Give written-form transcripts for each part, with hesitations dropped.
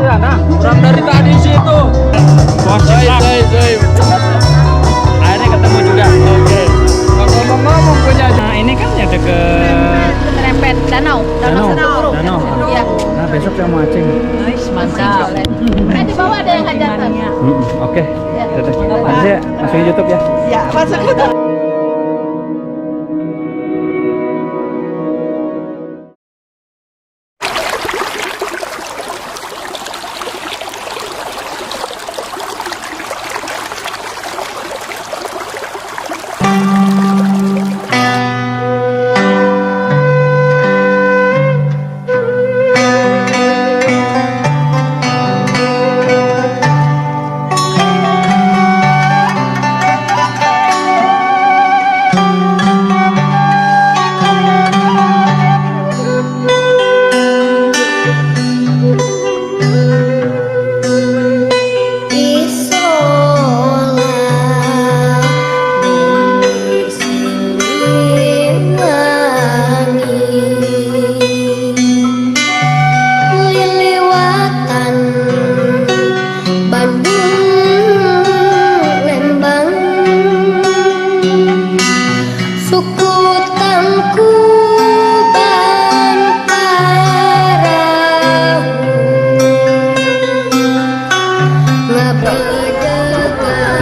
sana. Orang dari tadi situ. Akhirnya ketemu juga. Oke. Ngomong-ngomong punya. Nah ini kan ya deket Serempet danau. Iya. Nah besok saya mau acing. Mantap. Di bawah ada yang hajatan. Oke. Nanti ya masukin YouTube ya. Ya, masuk ke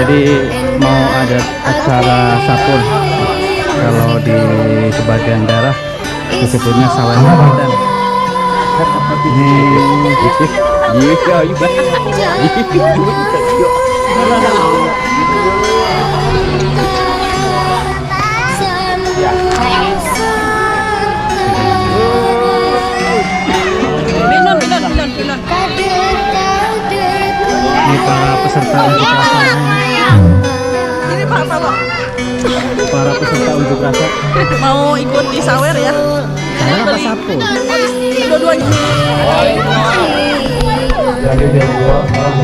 Jadi mau ada acara sapur kalau di sebagian daerah disebutnya sawan Ramadan. Ini para peserta unjuk rasa. Ini Pak. Para peserta unjuk rasa. Mau ikut di sawer ya? Sawer apa sapur? Dua-duanya. Jadi dia dua orang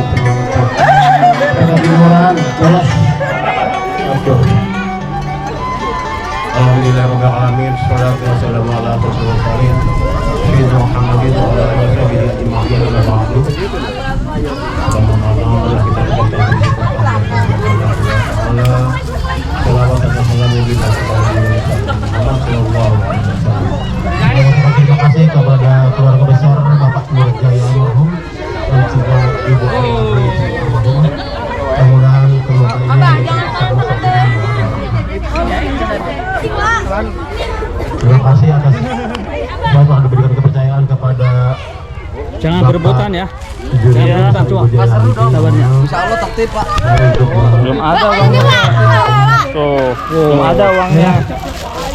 Alhamdulillah rabbil alamin, sholatu wassalamu ala rasulillah sayyidina Muhammadin wa ala alihi ajma'in wa ba'du. Alhamdulillah kita berdoa Allah selawat dan salam bagi Muhammad sallallahu alaihi wasallam. Terima kasih kepada keluarga besar Bapak Nur Jaya almarhum dan juga Ibu almarhum. Mudah-mudahan keluarga ini terima kasih atas Bapak diberikan kepercayaan kepada Jangan Bapak berebutan ya. Jangan berebutan, Cuk. Sabarnya. Insya Allah tertib Pak. Belum ada uangnya. Tuh, belum ada uangnya.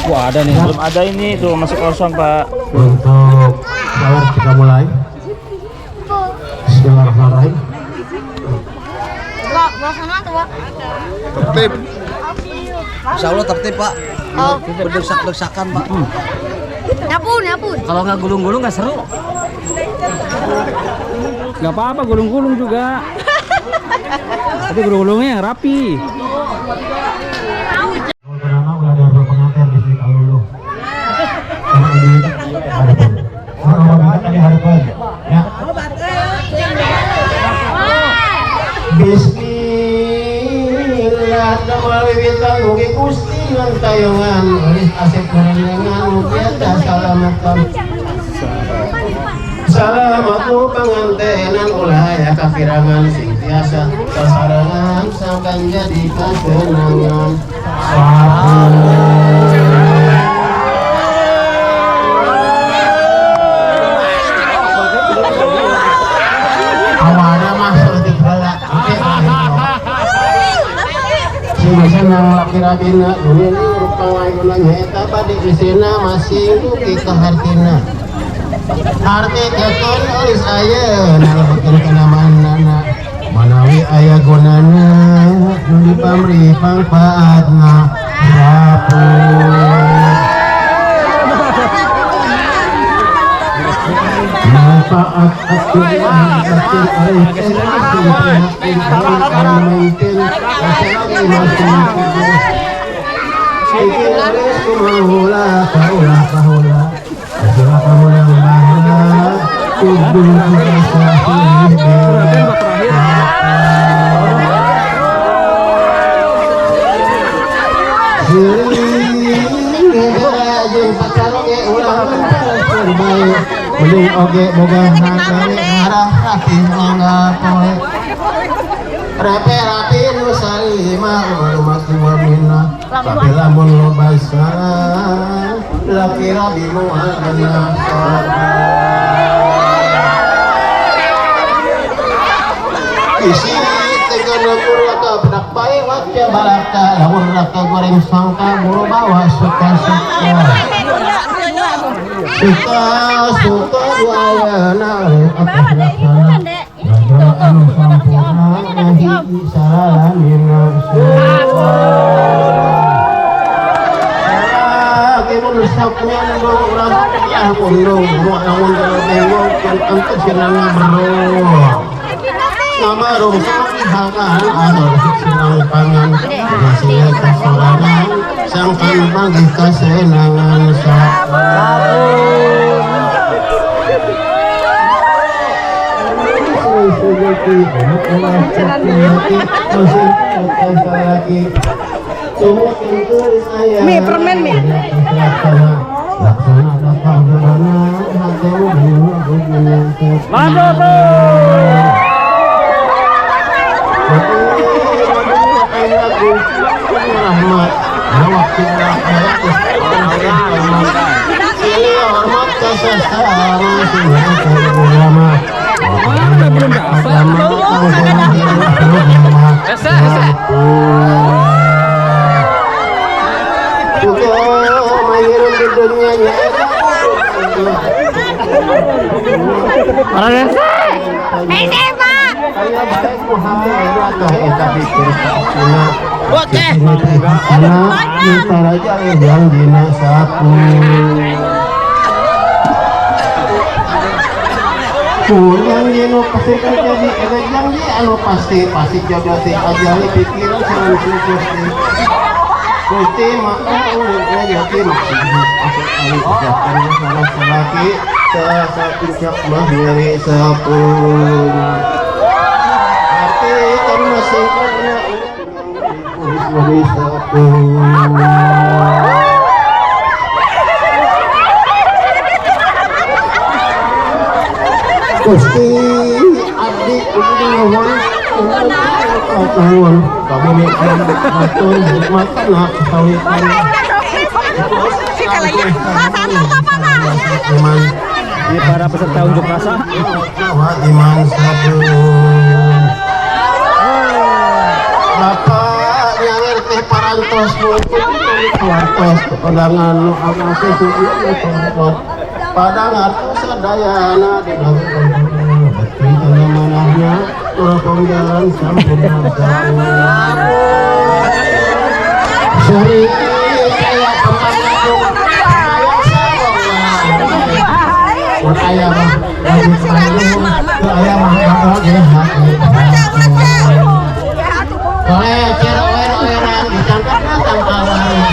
Wah ada nih. Belum ada ini tuh masih kosong Pak. Untuk sahur kita mulai. Bismillahirrahmanirrahim. Tertib. Insya Allah tertib Pak. Berdesak-desakan Pak. Nyapun. Kalau nggak gulung-gulung nggak seru. Gak apa-apa gulung-gulung juga. Tapi gulung-gulungnya yang rapi. Pertama udah ada pengantin di sini kalau ya. Bismillah damali bintang mugi Gusti lan tayongan eulis asep renengan mugiata salamatan. Salamatu pangantenan ulah ya kafirangan sing tiasa sasarangan sangkan jadi kesenangan. Awana mah seperti bala. Sinang laki-lakina ini rupa eta badi isina masih duki kahartina. Arti jatun olis aya nalikeun kana manana manawi aya gunana nu dipamri pangpaatna manfaat akhiran saking arifin sing mainten asal masing iki laris kumahula kahula Mending oge boga hangkari ngarah rapi mangga poe repe rapi nu salima umat wa minna tapi lamun lo basa laki rabi mu'adana isi tegana kuraka benak bae wakya balaka lamun raka goreng sangka buru bawa suka-suka suka duayana apa laksana anu sampurna nahi salamina kimun sakmen do urang ya kundung namun kalau bengok kan angkat sinanga bro ngamarung sahangan ador sinang pangan hasil kasorangan sangkan pagi kasenangan Mie, permen mie. Mantap tuh. Oke. Kita aja yang dina sapu. Yang dino pasti terjadi, yang di anu pasti jodoh sih aja nih pikiran selalu suci. Gusti maaf udah jadi maksudnya asal kali ucapan salah selaki sasa puncak mah nyari sapun. Arti kan masih karena nyari sapun. Gusti abdi udah ngomong tahun kamu mikir atau makan nak sawikan Ini para peserta unjuk rasa. iman sabun Bapak nyawer teh parantos parantos keundangan nu amase suci parantos padang artos sadayana di dalam beti kana manahnya turun jalan sampurna suri saya pembantu saya mah lagi saya mah oleh cerewet dicangkatna tangkalan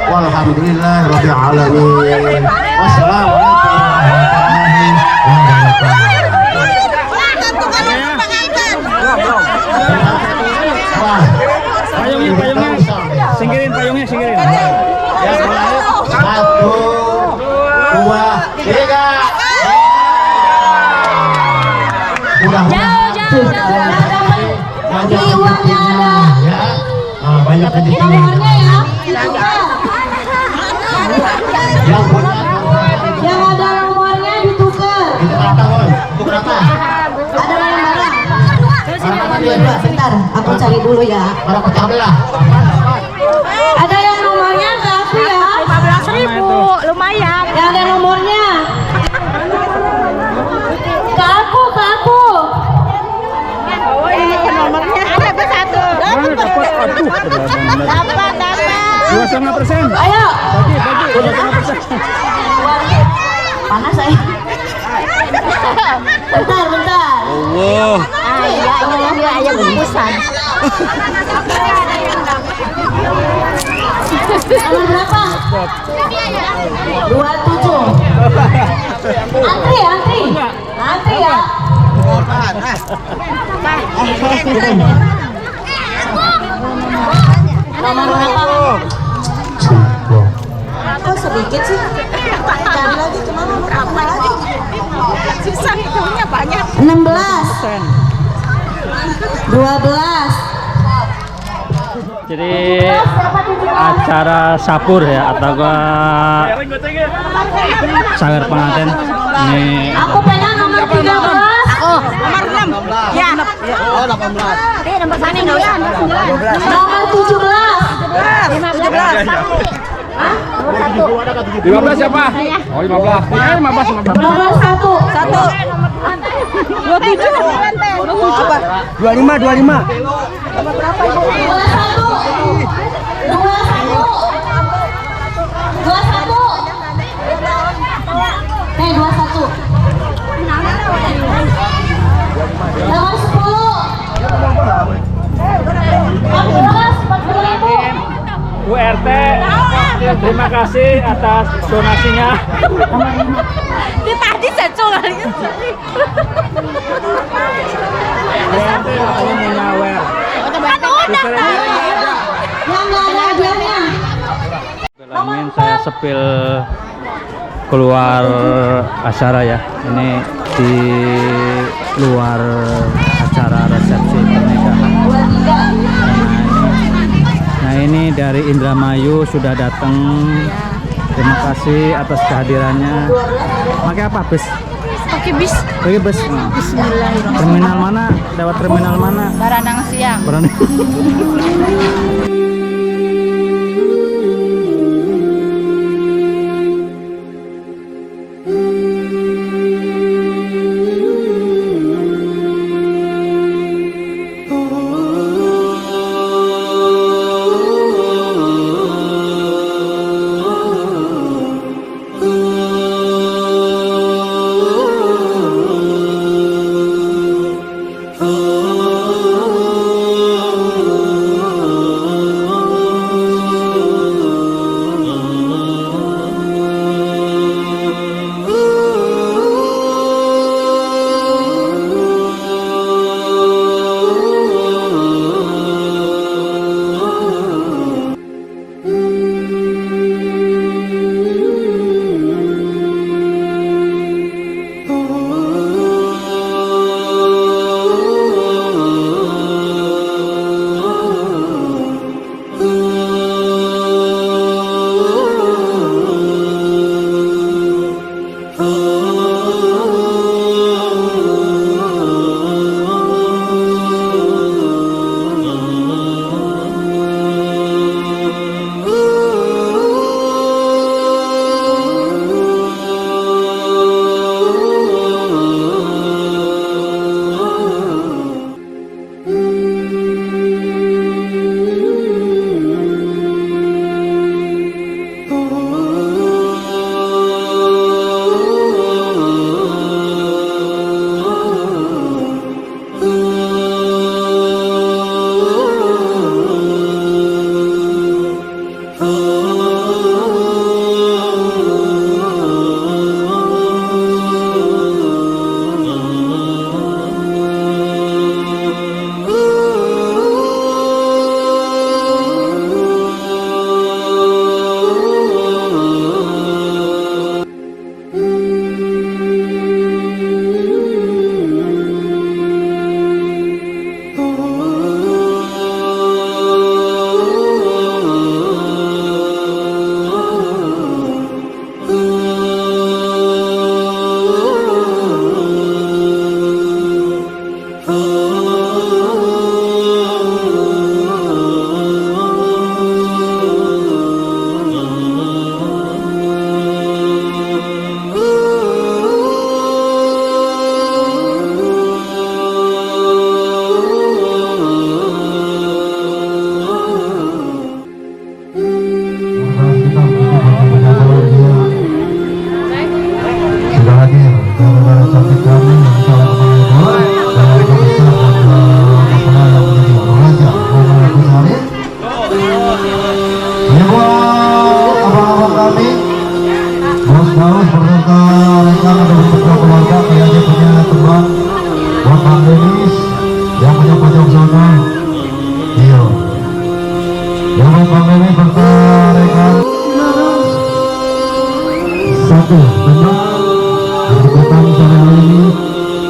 Alhamdulillah rabbil alamin. Wassalamualaikum warahmatullahi wabarakatuh. Payungnya. Singkirin payungnya, singkirin. Ya, mulai. 1, 2, 3. Banyak sedikit. Yang punya Bentar, aku cari dulu ya. Pada pecah belah. Ada yang nomornya nggak aku ya? 15.000, lumayan. Yang ada nomornya. Ke aku. Oh, ini nomornya. Ada satu. Dapat. 2,5%. Ayo. Bagi 2,5%. Panas saya. Bentar. Allah. Iya, ini ayam bungkusan. Nomor berapa? 27. Antri ya. Nomor berapa? Kok sedikit sih? Cari lagi kemana? Berapa lagi? Sisa hitungnya banyak. 16. 12. Jadi acara sapur ya atau sangar pengantin ini Aku pengen nomor 13. Oh, nomor 6. Ya. Oh, 18. Nomor sana enggak usah. Nomor 17. 15 siapa? Oh 15. 15. Nomor 1. 25. 21. Bu RT, terima kasih atas donasinya. Dia tadi cecol kali. Bu RT katanya mau nyawer. Yang nggak ada hadiahnya. Belamin saya sepil keluar acara ya. Ini di luar acara resepsi pernikahan. 23. Nah ini dari Indramayu sudah datang. Terima kasih atas kehadirannya. Pakai apa bis? Pakai bis. Pakai bus. Nah. Bismillahirrahmanirrahim. Terminal mana? Lewat terminal mana? Baranang siang. Berani. Kegiatan sore hari ini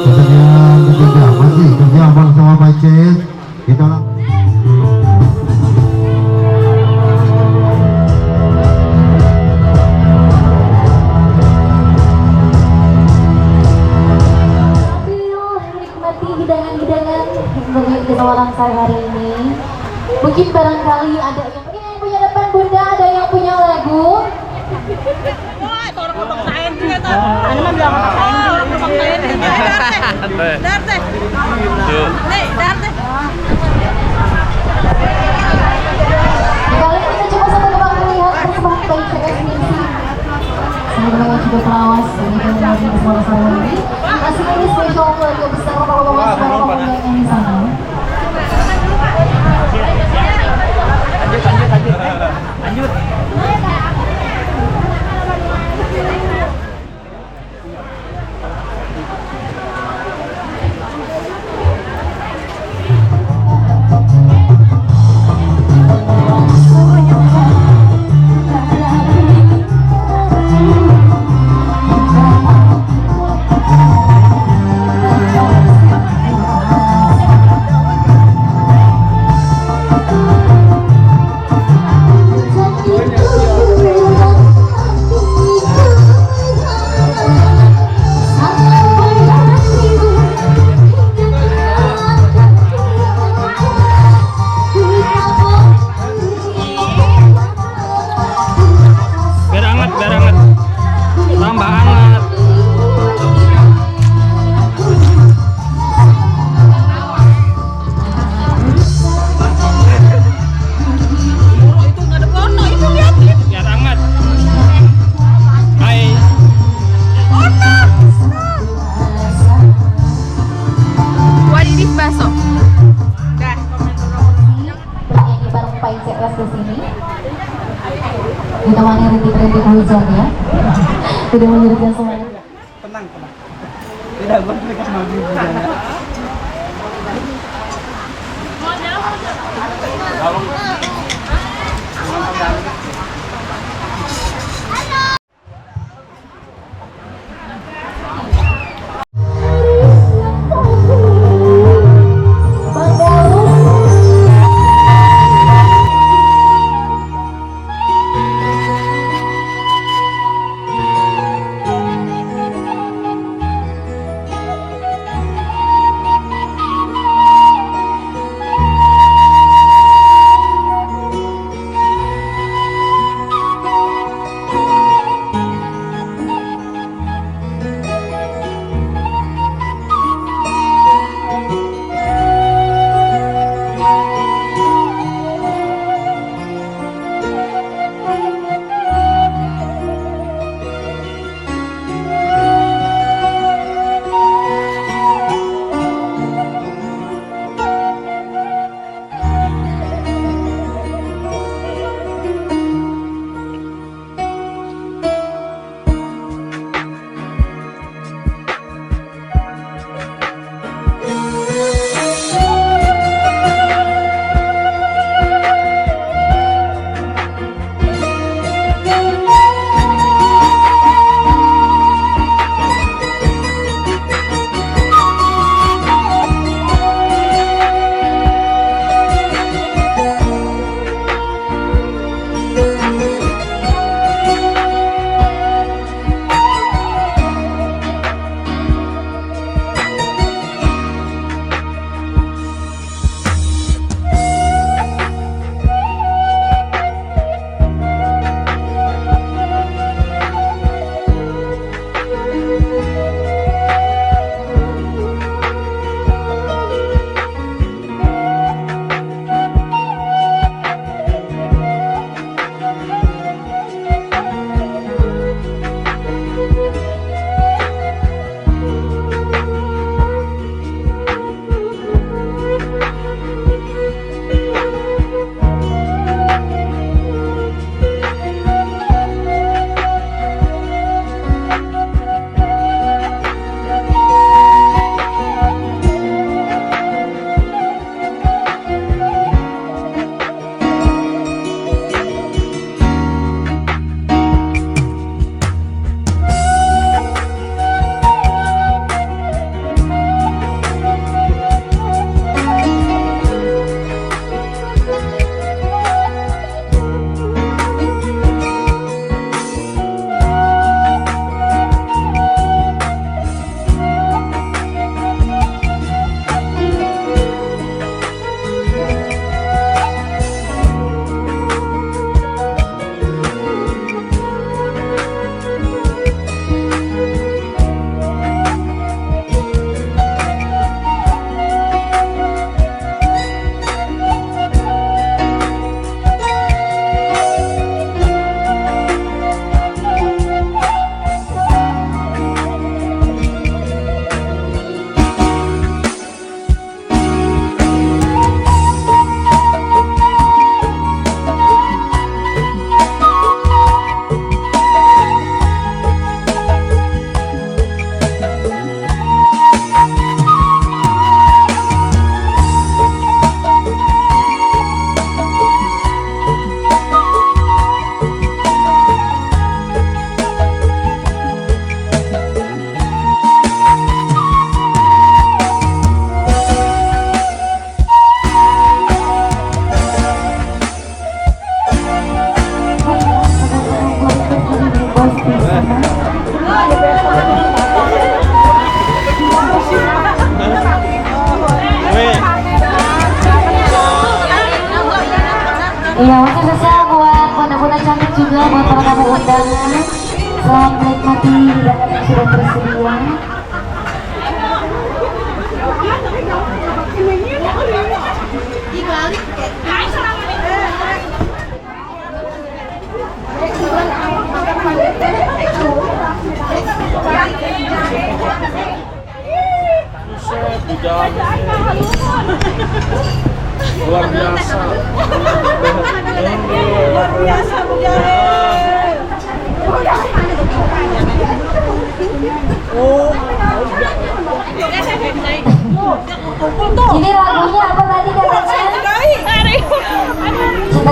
kesediaan ketiga masih kerja abang sama Pak CS. Kita menikmati hidangan-hidangan bagi kesewaran saya hari ini. Mungkin barangkali ada yang punya depan bunda, ada yang punya lagu. Anu mah bilang apa saya? Darte. Nih, Darte. Kali kita coba sama-sama melihat persembahan dari CS Misi. Semoga yang juga pelawas ini lagi bersama-sama ini. Masih ini spesial keluarga besar bapak-bapak semua pemenang yang di sana. Lanjut. Biar hangat. Tambah hangat. Itu nggak ada porno, itu lihat. Biar hangat. Hai. Wadidih baso. Dah. Bernyanyi bareng Pak CS di sini. Ditemani rintik-rintik hujan ya. Tidak menyurutkan semuanya. Tenang. Tidak, gue mereka sama dulu bujana. makanan yang sudah tersedia. Buset, di jalan ini. Luar biasa. Luar biasa Bujang. Ini lagunya apa tadi katanya? Cinta di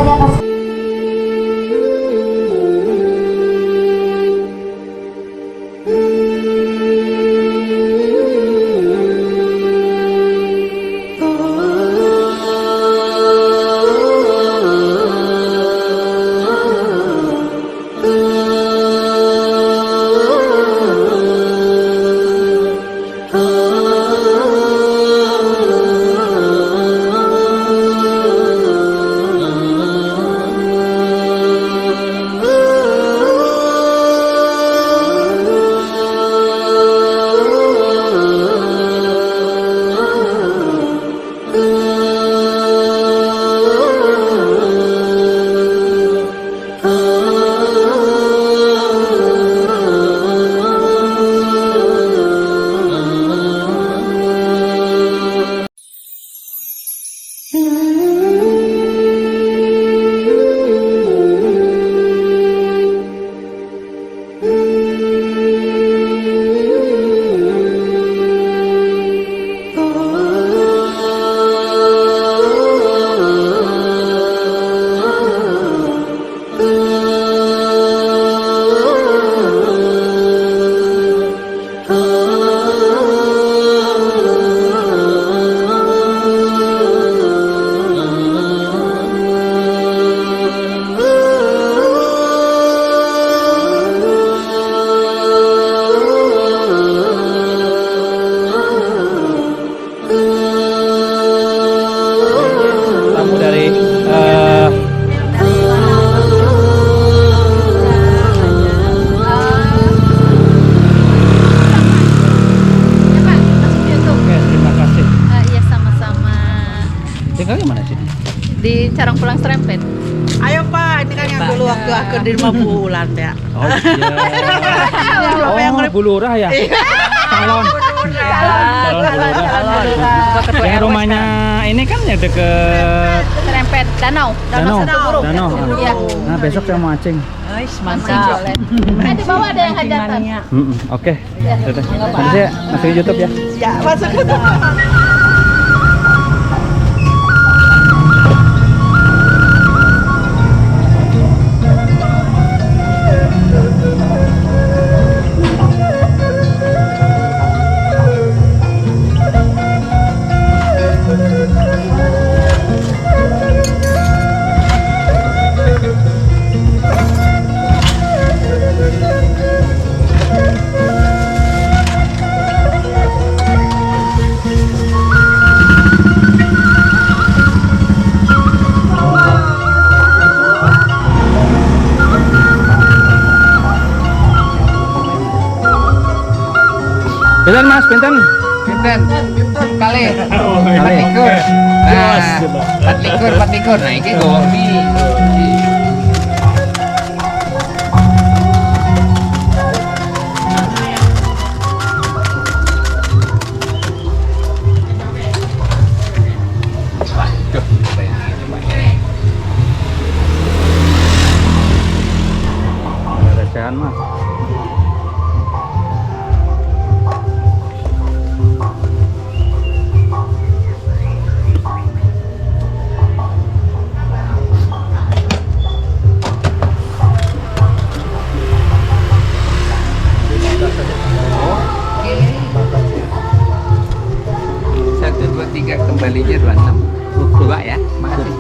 atas. Di Carang Pulang Serempet. Ayo Pak, ini kan yang dulu waktu aku di rumah Bu Ulan ya. Oh iya. Oh, Bu Lurah ya? Calon. Calon. Yang rumahnya ini kan yang deket Serempet, Danau. Danau. Iya. Nah, besok saya mau acing. Mantap. Di bawah ada yang hajatan. Oke. Nanti saya masuk di YouTube ya. Ya, masuk ke Pinten Mas, pinten? Pinten kali. Kali. 4 likur. Nah, ini go di. Recehan Mas. Kembalinya 26. 2 ya. Makasih.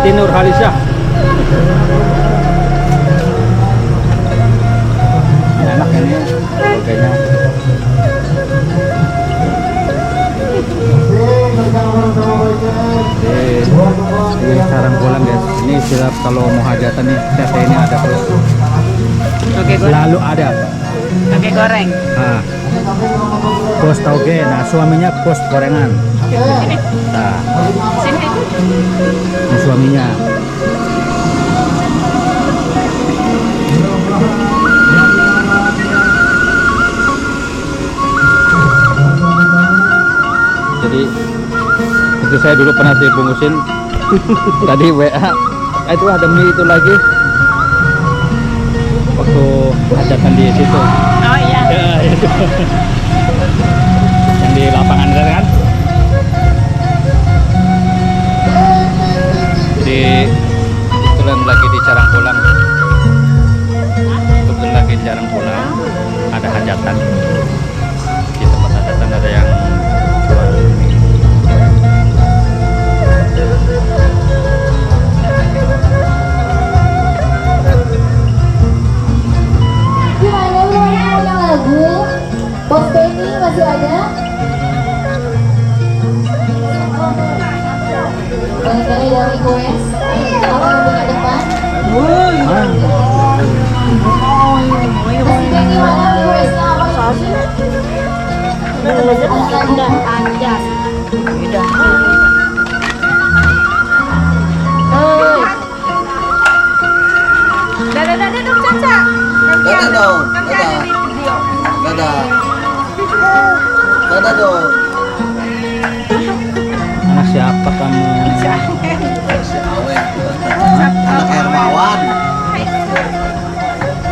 Siti Nur Halisah. Ini enak ini harganya. Di sarang pulang guys. Ini siap kalau mau hajatan nih, tete ini ada terus. Oke, Selalu ada. Oke, goreng. Nah, bos tauge, nah suaminya bos gorengan. Nah, Sini. ini suaminya. Jadi itu saya dulu pernah dibungkusin tadi WA. Itu ada mie itu lagi waktu hajatan di situ. Oh iya. Ya, itu. Yang di lapangan itu kan. Jadi kebetulan lagi di Carang Pulang. Kebetulan lagi di Carang Pulang ada hajatan. Di tempat hajatan ada yang jual mie. Gimana lu punya lagu? Bos Benny masih ada? Barangkali dari request. Apa yang buka depan? Mas Benny mana requestnya apa sih? Udah aja. Udah. Dadah dong, Caca. Dadah dong. Nanti ada di video. Dadah. Dadah dong. Anak siapa kamu? Si Awe. Anak Hermawan.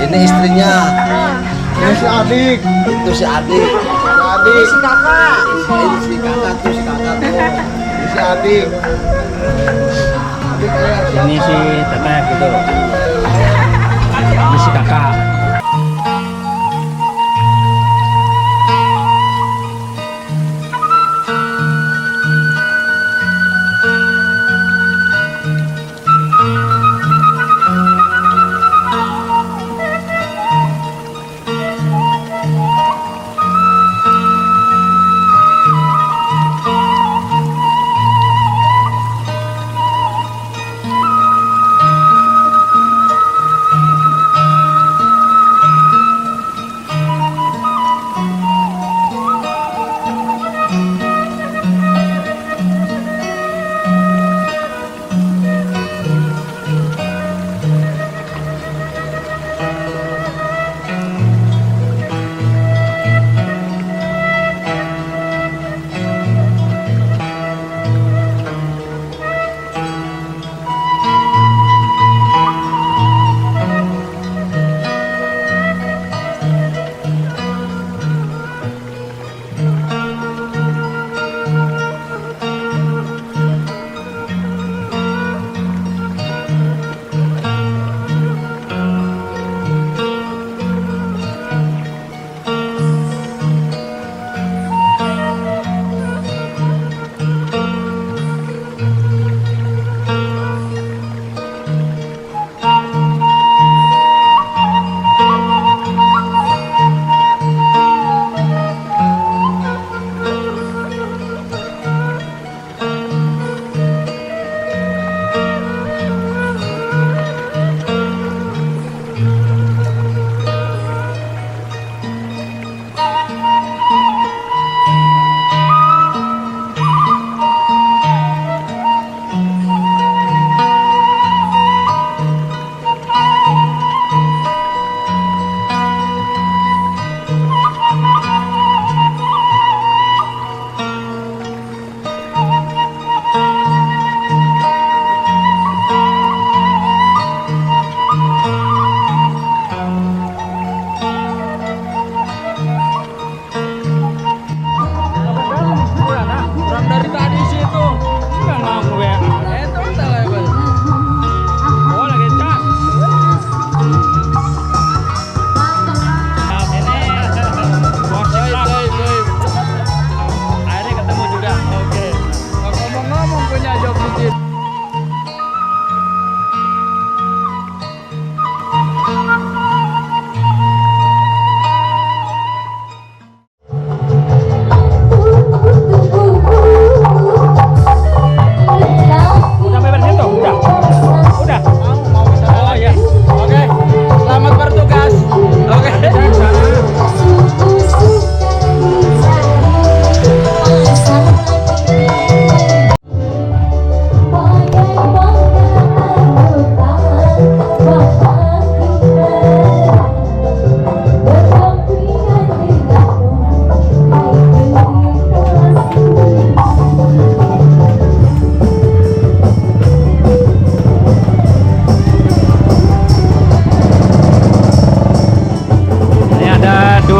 Ini istrinya. Ini si adik. Itu si adik. Si adik. Si kakak. Ini si kakak tuh, si kakak tuh. Ini si adik. Ini si teteh gitu. Ini si kakak.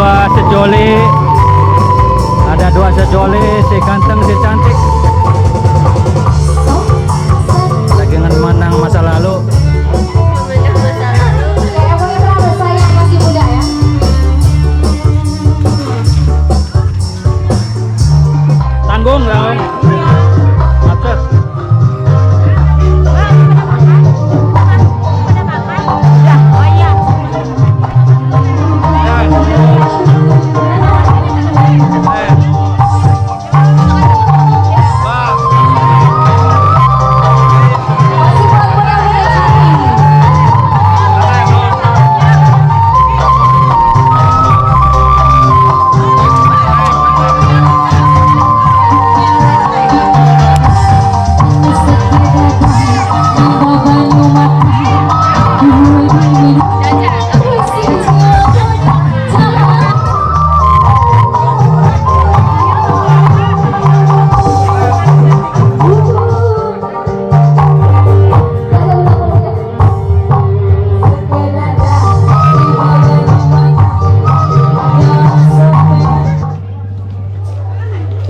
dua sejoli. Ada dua sejoli, si ganteng, si cantik. Lagi menang masa lalu. Tanggung dong. Macet.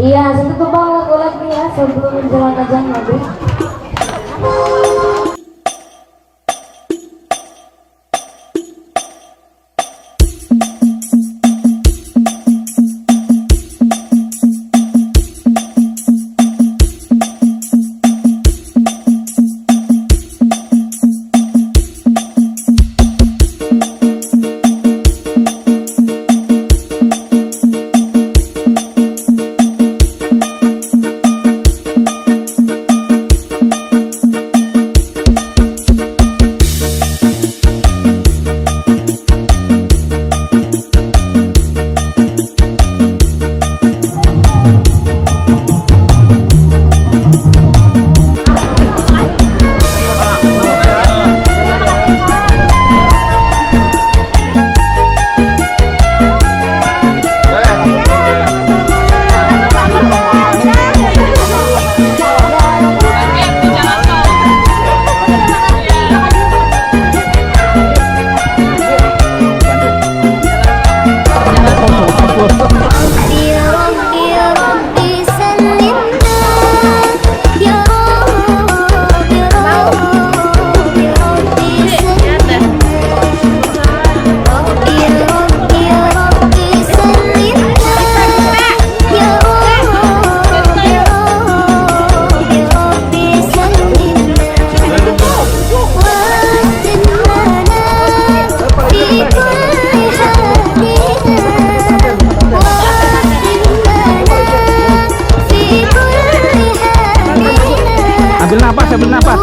Iya, satu tumbang lagu lagi ya sebelum menjelang azan maghrib. Ambil napas.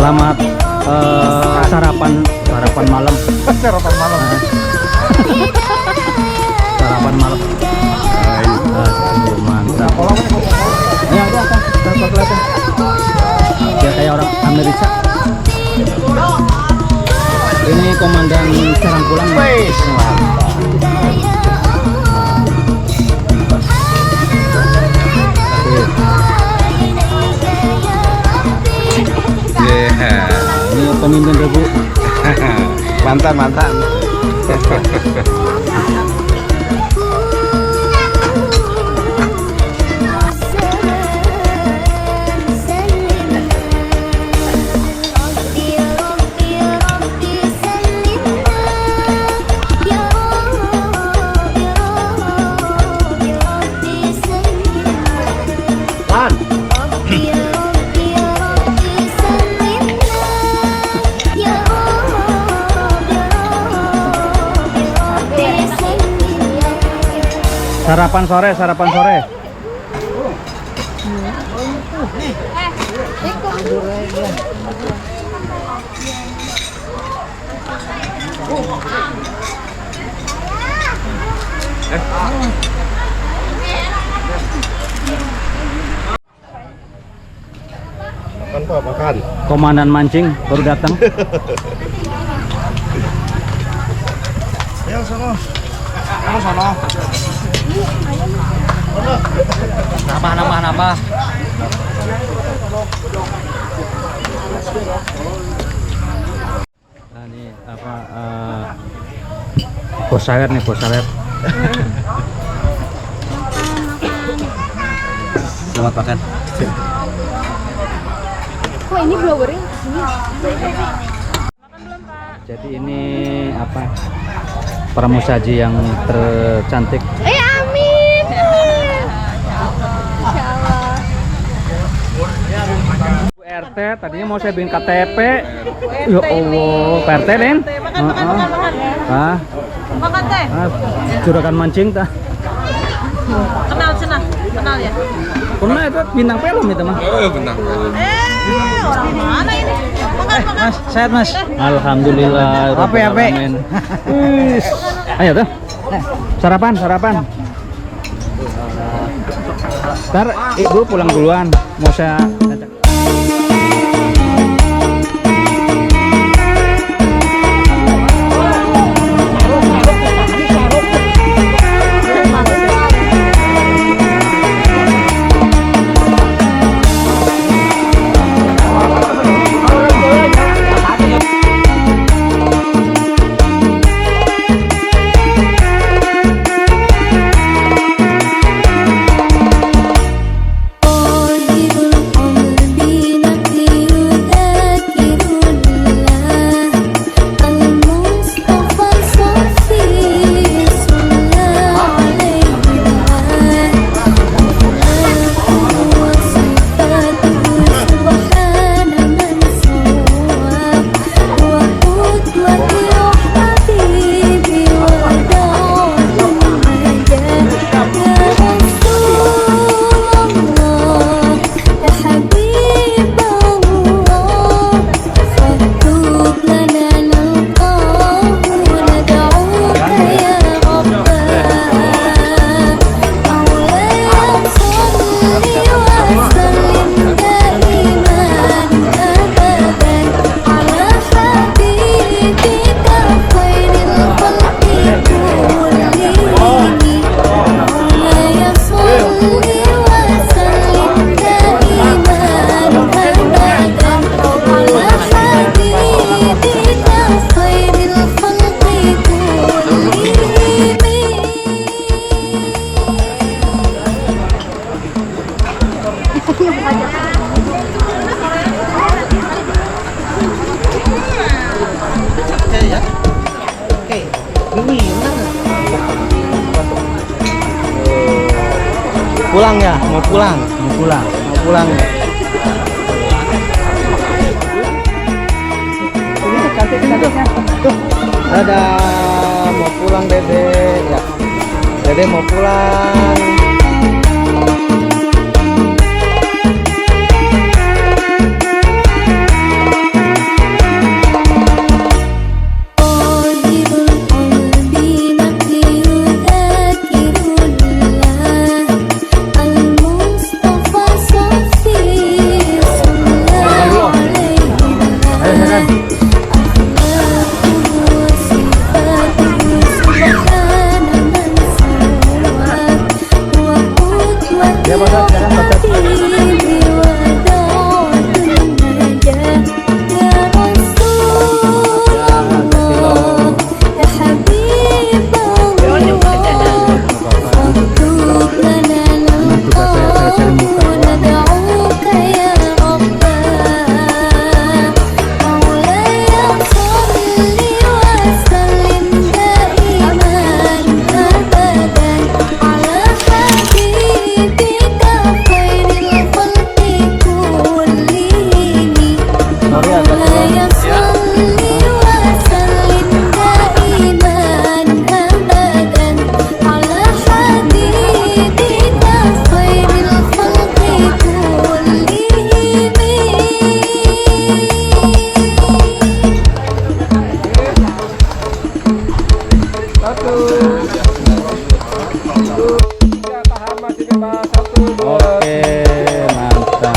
Selamat sarapan malam. Sarapan malam. Sarapan malam. Mantap. Ya, ada apa? Kelihatan. Ya kayak orang Amerika. Ini komandan Sarangkulang. Ini pemimpin Rebu. Mantan. Sarapan sore. Makan. Komandan mancing baru datang. Ya sono. Sono. Nambah. Nah, ini apa bos sawer. Selamat makan. Kok ini blowernya sini? Jadi ini apa pramusaji yang tercantik. Amin. Insyaallah. Bu RT tadinya mau saya bikin KTP. Ya Allah, Pak RT Den. Makan. Makan teh. Juragan mancing tah. Kenal cenah. Kenal ya. Pernah itu bintang film itu mah. Oh, bintang film. Orang mana ini? Makan. Mas, sehat Mas. Alhamdulillah. Apa? Wis. Ayo tuh. Sarapan. Ntar ibu pulang duluan. Mau saya ngajak. Pulang ya? Mau pulang. Ya. Cantik-cantiknya. Tuh. Dadah, mau pulang Dede. Ya. Dede mau pulang. Ya Pak Ustadz, silakan Pak Ustadz. Oke, mantap.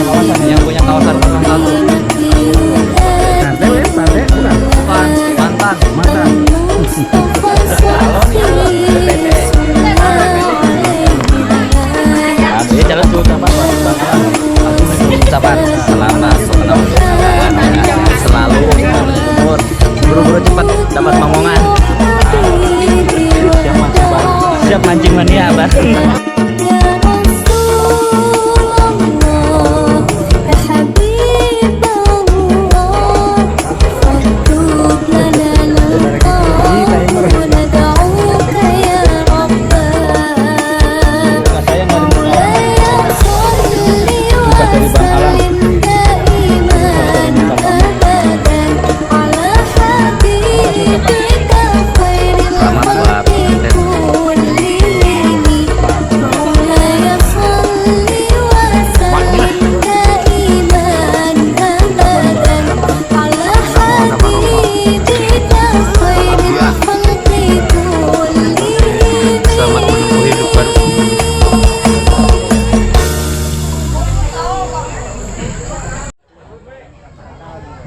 Kawasan yang punya kawasan 01. Mantan. Jadi jalan tuh ucapan buat Bang Alan. Ucapan selamat selalu umur buru-buru cepat dapat momongan. Siap mancing mania, Bang.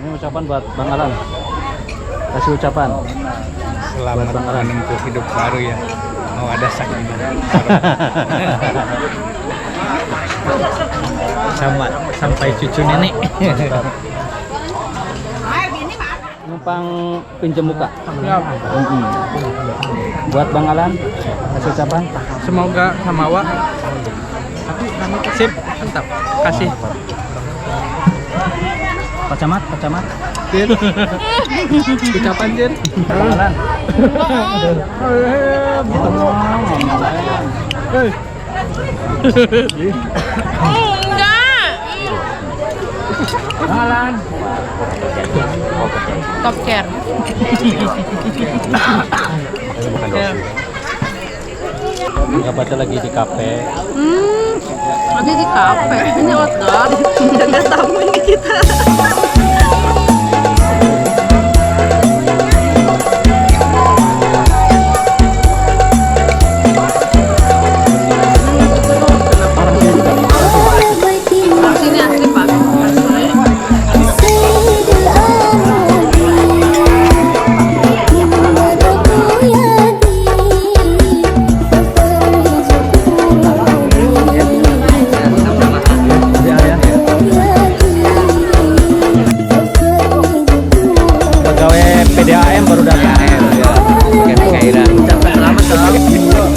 Ini ucapan buat Bang Alan. Kasih ucapan. Selamat menempuh hidup baru ya. Mau ada sakinah. Sampai cucu nenek. Numpang pinjam muka. Buat Bang Alan, kasih ucapan. Semoga sama awak. Sip, mantap. Kasih. Pak Camat. Din. Ucapan Din. Bang Alan. Enggak. Bang Alan. Top care. Nggak baca lagi di kafe. Lagi di kafe. Ini outdoor. Jaga tamu ini kita. Sini asli Pak. Pegawai PDAM baru datang. Ucapan selamat dong.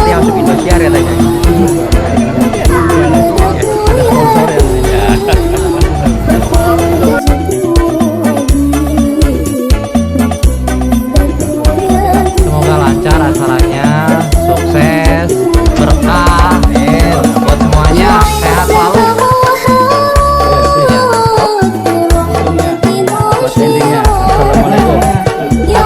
Nanti masuk Indosiar ya tadi. Ada sponsor ya. Semoga lancar acaranya, sukses, berkah, buat semuanya, sehat selalu. Buat endingnya. Assalamualaikum. Ya,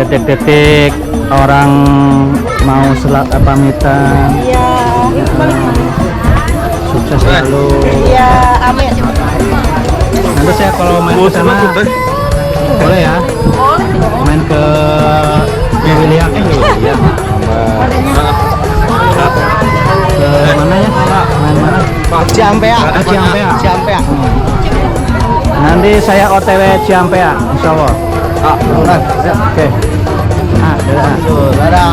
detik-detik orang mau pamitan. Iya. Sukses selalu. Iya, amin. Nanti saya kalau main ke sana boleh ya? Main ke Wilia ya. Ke mana ya? Main mana? Ciampea. Ciampea. Nanti saya OTW Ciampea, insya Allah. Oke. Dadah.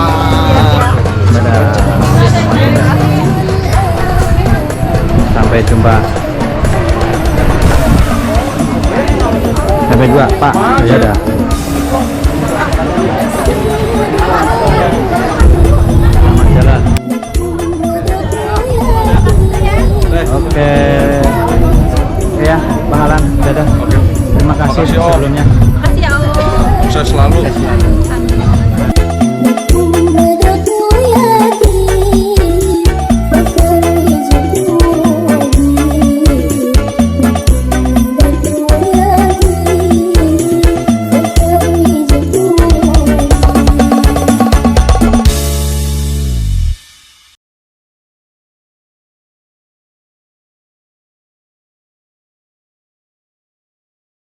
Sampai jumpa. Sampai jumpa, Pak.